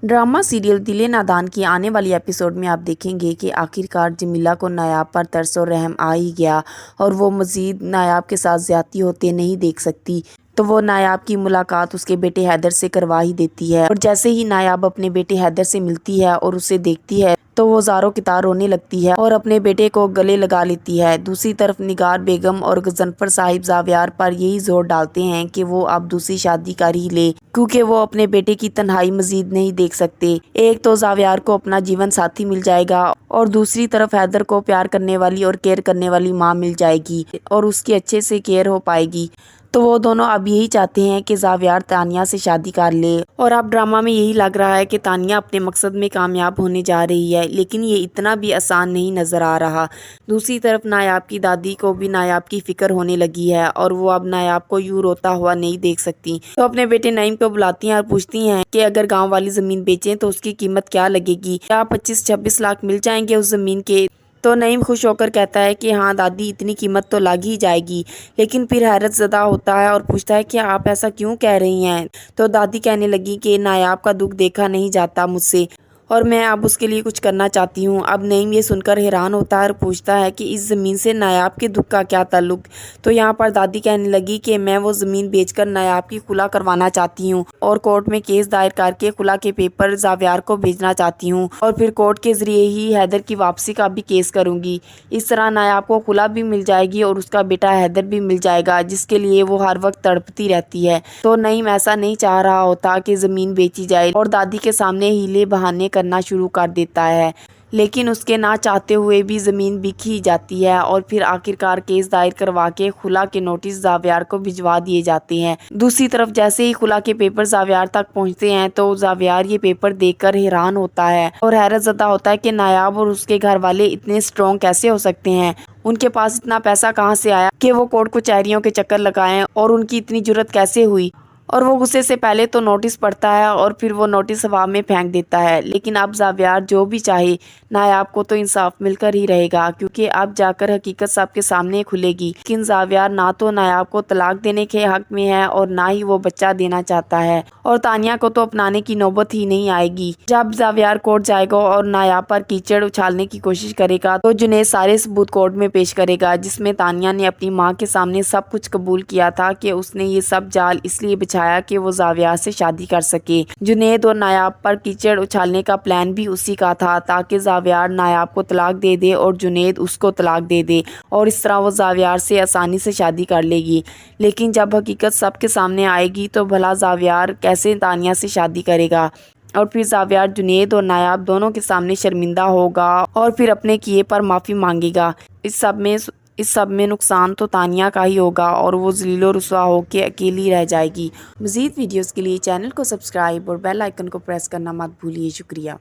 Drama serial दिल नादान की आने वाली एपिसोड में आप देखेंगे कि आखिरकार जमीला को नायाब पर तरस और रहम आ ही गया और वो मज़ीद नायाब के साथ ज़्यादती होते नहीं देख सकती। तो वो नायाब की मुलाकात उसके बेटे हैदर से करवा ही देती है और जैसे ही नायाब अपने बेटे हैदर से मिलती है और उसे देखती है तो वो ज़ारो की तार रोने लगती है और अपने बेटे को गले लगा लेती है। दूसरी तरफ निगार बेगम और गजनफर साहिब ज़ावियार पर यही जोर डालते हैं कि वो अब दूसरी शादी कर ही ले, क्योंकि वो अपने बेटे की तन्हाई मजीद नहीं देख सकते। एक तो ज़ावियार को अपना जीवन साथी मिल जाएगा और दूसरी तरफ हैदर को प्यार करने वाली और केयर करने वाली माँ मिल जाएगी और उसकी अच्छे से केयर हो पाएगी। तो वो दोनों अब यही चाहते हैं कि ज़ावियार तानिया से शादी कर ले और अब ड्रामा में यही लग रहा है कि तानिया अपने मकसद में कामयाब होने जा रही है, लेकिन ये इतना भी आसान नहीं नज़र आ रहा। दूसरी तरफ नायाब की दादी को भी नायाब की फिक्र होने लगी है और वो अब नायाब को यूँ रोता हुआ नहीं देख सकती। तो अपने बेटे नईम को बुलाती हैं और पूछती हैं कि अगर गाँव वाली ज़मीन बेचें तो उसकी कीमत क्या लगेगी, क्या 25-26 लाख मिल जाएंगे उस ज़मीन के। तो नईम खुश होकर कहता है कि हाँ दादी, इतनी कीमत तो लग ही जाएगी। लेकिन फिर हैरत ज़दा होता है और पूछता है कि आप ऐसा क्यों कह रही हैं। तो दादी कहने लगी कि नायाब का दुख देखा नहीं जाता मुझसे और मैं अब उसके लिए कुछ करना चाहती हूँ। अब नईम ये सुनकर हैरान होता है और पूछता है कि इस ज़मीन से नायाब के दुख का क्या ताल्लुक। तो यहाँ पर दादी कहने लगी कि मैं वो ज़मीन बेचकर नायाब की खुला करवाना चाहती हूँ और कोर्ट में केस दायर करके खुला के पेपर ज़ावियार को भेजना चाहती हूँ और फिर कोर्ट के ज़रिए ही हैदर की वापसी का भी केस करूँगी। इस तरह नायाब को खुला भी मिल जाएगी और उसका बेटा हैदर भी मिल जाएगा, जिसके लिए वो हर वक्त तड़पती रहती है। तो नईम ऐसा नहीं चाह रहा होता कि ज़मीन बेची जाए और दादी के सामने हीले बहाने करना शुरू कर देता है, लेकिन उसके ना चाहते हुए भी ज़मीन बिक ही जाती है और फिर आखिरकार केस दायर करवा के खुला के नोटिस ज़ावियार को भिजवा दिए जाते हैं। दूसरी तरफ जैसे ही खुला के पेपर ज़ावियार तक पहुंचते हैं तो ज़ावियार ये पेपर देखकर हैरान होता है और हैरत ज़दा होता है कि नायाब और उसके घर वाले इतने स्ट्रॉन्ग कैसे हो सकते हैं। उनके पास इतना पैसा कहाँ से आया कि वो कोर्ट कचहरियों के चक्कर लगाएं और उनकी इतनी जुर्रत कैसे हुई। और वो गुस्से से पहले तो नोटिस पढ़ता है और फिर वो नोटिस हवा में फेंक देता है। लेकिन अब ज़ावियार जो भी चाहे, नायाब को तो इंसाफ मिलकर ही रहेगा, क्योंकि अब जाकर हकीकत सबके सामने खुलेगी। लेकिन ज़ावियार ना तो नायाब को तलाक देने के हक में है और ना ही वो बच्चा देना चाहता है और तानिया को तो अपनाने की नौबत ही नहीं आएगी। जब ज़ावियार कोर्ट जाएगा और नायाब पर कीचड़ उछालने की कोशिश करेगा तो जुनैद सारे सबूत कोर्ट में पेश करेगा, जिसमें तानिया ने अपनी माँ के सामने सब कुछ कबूल किया था कि उसने ये सब जाल इसलिए कि वो ज़ावियार से शादी कर सके। जुनैद और नायाब पर कीचड़ उछालने का प्लान भी उसी का था, ताकि ज़ावियार नायाब को तलाक दे दे और जुनैद उसको तलाक दे दे और इस तरह वो ज़ावियार से आसानी से शादी कर लेगी। लेकिन जब हकीकत सबके सामने आएगी तो भला ज़ावियार कैसे तानिया से शादी करेगा और फिर ज़ावियार जुनैद और नायाब दोनों के सामने शर्मिंदा होगा और फिर अपने किए पर माफ़ी मांगेगा। इस सब में नुकसान तो तानिया का ही होगा और वो ज़लील और रुसवा होकर अकेली रह जाएगी। मज़ीद वीडियोस के लिए चैनल को सब्सक्राइब और बेल आइकन को प्रेस करना मत भूलिए। शुक्रिया।